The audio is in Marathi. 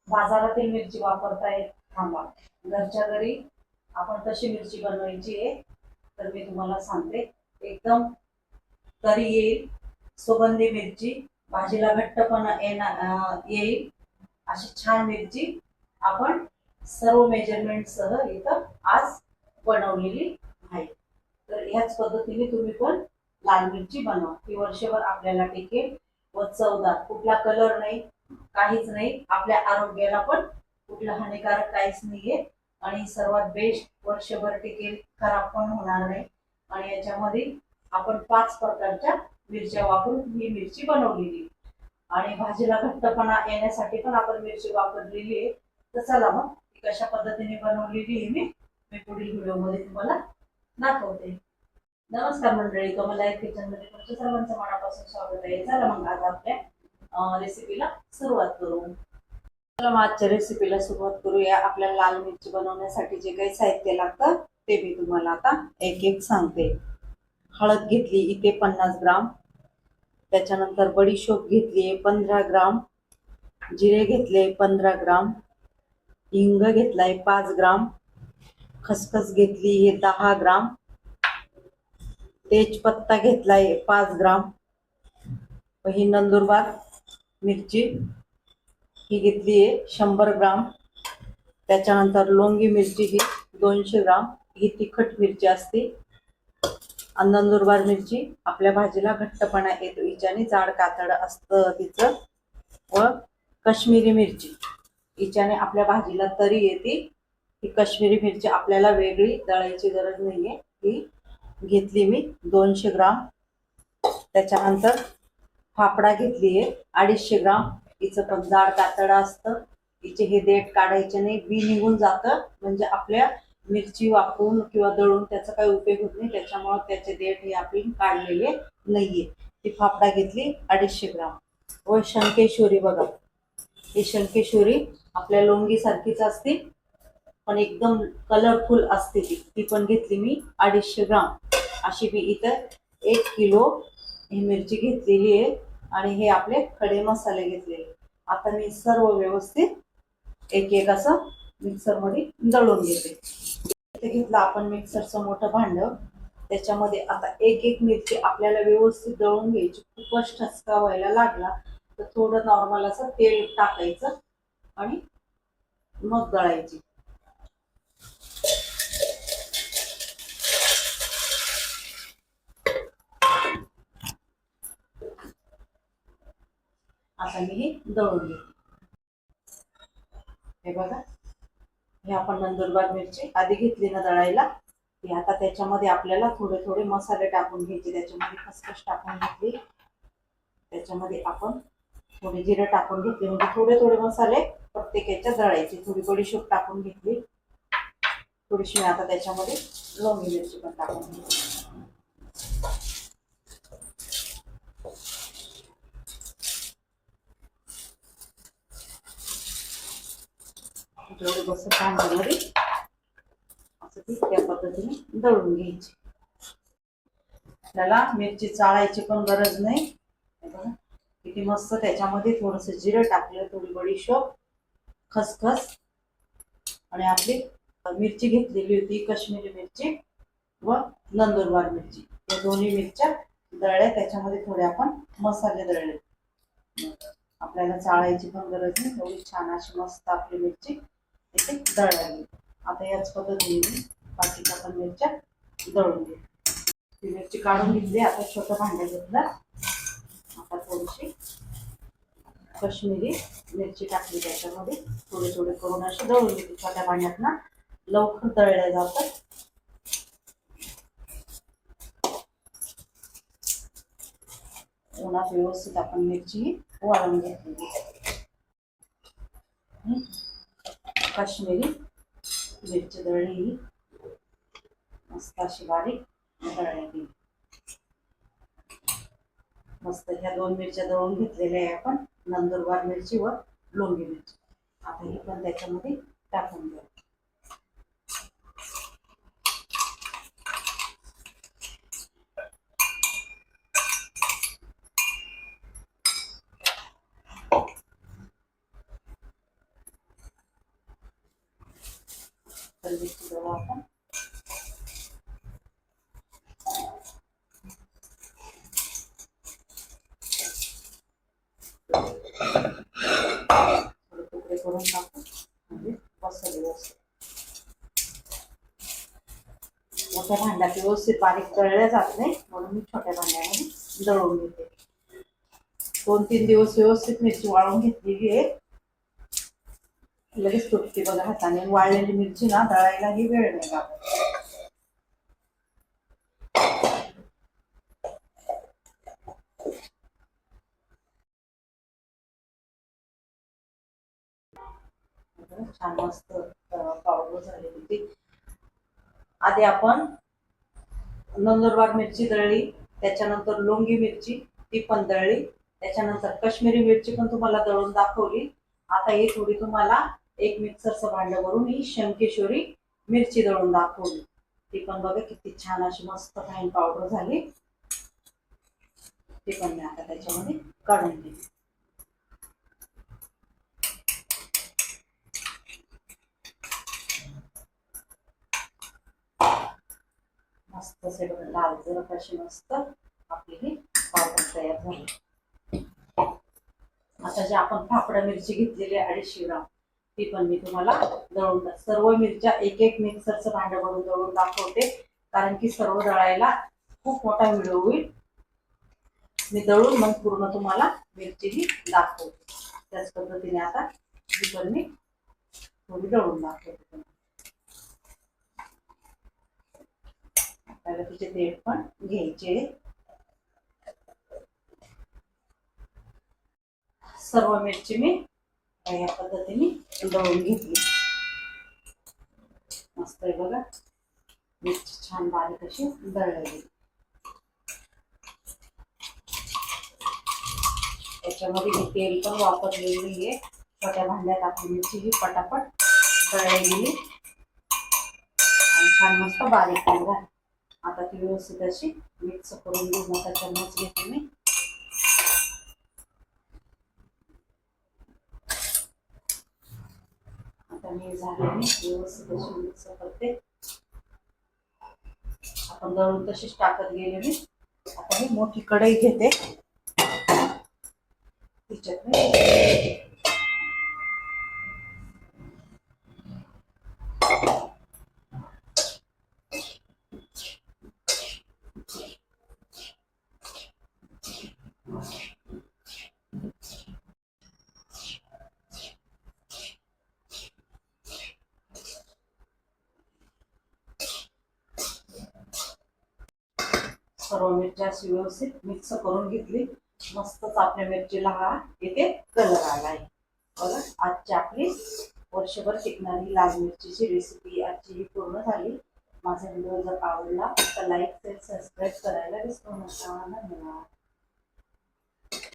बाजारातील मिरची वापरतायत थांबा. घरच्या घरी आपण कशी मिरची बनवायची आहे तर मी तुम्हाला सांगते. एकदम तरी येईल, सुगंधी मिरची, भाजीला घट्टपणा येईल अशी छान मिरची आपण सर्व मेजरमेंट सह इथं आज बनवलेली आहे. तर ह्याच पद्धतीने तुम्ही पण लाल मिरची बनवा. ती वर्षभर आपल्याला टिकेल व चवदार, कुठला कलर नाही, काहीच नाही, आपल्या आरोग्याला पण कुठलं हानिकारक काहीच नाहीये आणि सर्वात बेस्ट वर्षभर टिकेल, खराब पण होणार नाही. आणि याच्यामध्ये आपण 5 प्रकारच्या मिरच्या वापरून ही मिरची बनवलेली आणि भाजीला घट्टपणा येण्यासाठी पण आपण मिरची वापरलेली आहे. तर चला मग ती कशा पद्धतीने बनवलेली आहे मी पुढील व्हिडिओमध्ये तुम्हाला दाखवते. नमस्कार मंडळी, कमलाय किचन मध्ये तुमच्या सर्वांचं मनापासून स्वागत आहे. चला मग आज आपल्या रेसिपीला सुरुवात करू. चला मग आजच्या रेसिपीला सुरुवात करूया. आपल्याला लाल मिरची बनवण्यासाठी जे काही साहित्य लागतं ते मी तुम्हाला आता एक एक सांगते. हळद घेतली इथे 50 ग्राम, त्याच्यानंतर बडीशोप घेतली 15 ग्राम, जिरे घेतले 15 ग्राम, हिंग घेतलाय 5 ग्राम, खसखस घेतली हे 10 ग्राम, तेजपत्ता घेतलाय 5 ग्राम, ही नंदुरबार मिरची ही घेतली आहे 100 ग्राम, त्याच्यानंतर लोंगी मिरची ही 200 ग्राम, ही तिखट मिरची असते. नंदुरबार मिरची आपल्या भाजीला घट्टपणा येतो, हिच्याने जाड कातड असतं तिचं. व काश्मीरी मिरची हिच्याने आपल्या भाजीला तरी येते. ही काश्मीरी मिरची आपल्याला वेगळी दळायची गरज नाहीये. ही घेतली मी 200 ग्राम. त्याच्यानंतर फाफडा घेतली आहे 250 ग्राम, हिचं पण जाड कातड असतं, हिचे हे देठ काढायचे नाही, बी निघून जातं, म्हणजे आपल्या मिरची वापरून किंवा दळून त्याचा काही उपयोग होत नाही, त्याच्यामुळे त्याचे देठ हे आपण काढलेले नाहीये. ती फाफडा घेतली 250 ग्राम. व शंकेश्वरी बघा, ही शंकेश्वरी आपल्या लोंगी सारखीच असते पण एकदम कलरफुल असते, ती पण घेतली मी 250 ग्राम. अशी मी इथं 1 किलो ही मिरची घेतलेली आहे आणि हे आपले खडे मसाले घेतलेले. आता मी सर्व व्यवस्थित एक एक असं मिक्सर मध्ये दळून घेते. इथे घेतलं आपण मिक्सरचं मोठं भांड, त्याच्यामध्ये आता एक एक मिरची आपल्याला व्यवस्थित दळून घ्यायची. खूपच ठसका व्हायला लागला तर थोडं नॉर्मल असं तेल टाकायचं आणि मग दळायची. आता मी हे दळून घेते. हे बघा, हे आपण नंदुरबार मिरची आधी घेतली ना दळायला, ती आता त्याच्यामध्ये आपल्याला थोडे थोडे मसाले टाकून घ्यायचे. त्याच्यामध्ये खसखस टाकून घेतली, त्याच्यामध्ये आपण थोडे जिरे टाकून घेतले, म्हणजे थोडे थोडे मसाले प्रत्येकाच्या दळायचे. थोडी बडीशोप टाकून घेतली, थोडीशी मी आता त्याच्यामध्ये लोंगी मिरची पण टाकून घेतली. जेवढं बसत भांड्यामध्ये असं ती त्या पद्धतीने दळून घ्यायची. त्याला मिरची चाळायची पण गरज नाही. किती मस्त त्याच्यामध्ये थोडस जिरं टाकलं, थोडी बडीशोप, खसखस आणि आपली मिरची घेतलेली होती काश्मीरी मिरची व नंदुरबार मिरची, या दोन्ही मिरच्या दळल्या. त्याच्यामध्ये थोडे आपण मसाले दळले. आपल्याला चाळायची पण गरज नाही, एवढी छान अशी मस्त आपली मिरची इथे दळली. आता याच पद्धतीने बाकीच्या पण मिरच्या दळून घेऊ. ती मिरची काढून घेतली. आता छोटं भांडं घेतलं, आता थोडीशी काश्मीरी मिरची टाकली, त्याच्यामध्ये थोडे थोडे करून अशी दळून घेतली. छोट्या भांड्यात ना लवकर दळल्या जातात. उन्हात व्यवस्थित आपण मिरची वाळून घेतली. काश्मीरी मिरची दळली मस्त अशी बारीक दळली. मस्त ह्या 2 मिरच्या दळून घेतलेल्या आहे आपण, नंदुरबार मिरची व लोंगी मिरची. आता ही पण त्याच्यामध्ये टाकून द्या. पटकन मिरची दळू आपण. थोडे तुकडे करून टाकू म्हणजे बसले व्यवस्थित. मोठ्या भांड्यात व्यवस्थित बारीक दळल्या जात नाही, म्हणून मी छोट्या भांड्यामध्ये दळून घेते. 2-3 दिवस व्यवस्थित मिरची वाळून घेतलेली आहे. लगेच तुटते बघा हाताने. वाळलेली मिरची ना दळायलाही वेळ नाही लागत. छान मस्त पावडर झाली होती. आधी आपण नंदुरबार मिरची दळली, त्याच्यानंतर लोंगी मिरची ती पण दळली, त्याच्यानंतर काश्मीरी मिरची पण तुम्हाला दळून दाखवली. आता ही थोडी तुम्हाला एक मिक्सरचं भांड भरून ही शंकेश्वरी मिरची दळून दाखवली. ती पण बघा किती छान अशी मस्त फाईन पावडर झाली. ती पण मी आता त्याच्यामध्ये काढून घेते. मस्त से लाल जर कशी मस्त आपली ही पावडर तयार झाली. आता जे आपण फाफडा मिरची घेतलेली 250 ग्राम ती पण मी तुम्हाला दळून सर्व मिरच्या एक एक मिक्सरचं भांड भरून दळून दाखवते, कारण की सर्व दळायला खूप मोठा व्हिडिओ होईल. मी दळून मग पूर्ण तुम्हाला मिरचीही दाखवते. त्याच पद्धतीने आता ही पण मी थोडी दळून दाखवते. आपल्याला तिचे देठ पण घ्यायचे. सर्व मिरची मी या पद्धतीने दळून घेतली. मस्त आहे बघा, मिरची छान बारीक अशी दळलेली. त्याच्यामध्ये मी तेल पण वापरलेली आहे. छोट्या भांड्यात आपली मिरची ही पटापट दळली गेली आणि छान मस्त बारीक झाली. आता ती व्यवस्थित अशी मिक्स करून घेऊ. मोठा चम्मच घेते मी. आता मी झालेली व्यवस्थित अशी मिक्स करते. आपण दळून तशीच टाकत गेले मी. आता मी मोठी कढई घेते. तिच्यात सर्व मिरच्या अशी व्यवस्थित मिक्स करून घेतली. मस्तच आपल्या मिरचीला हा इथे कलर आलाय बघा. आजची आपली वर्षभर टिकणारी लाल मिरचीची रेसिपी आजची ही पूर्ण झाली. माझा व्हिडिओ जर आवडला तर लाईक, शेअर, सबस्क्राईब करायला विसरू नका. धन्यवाद.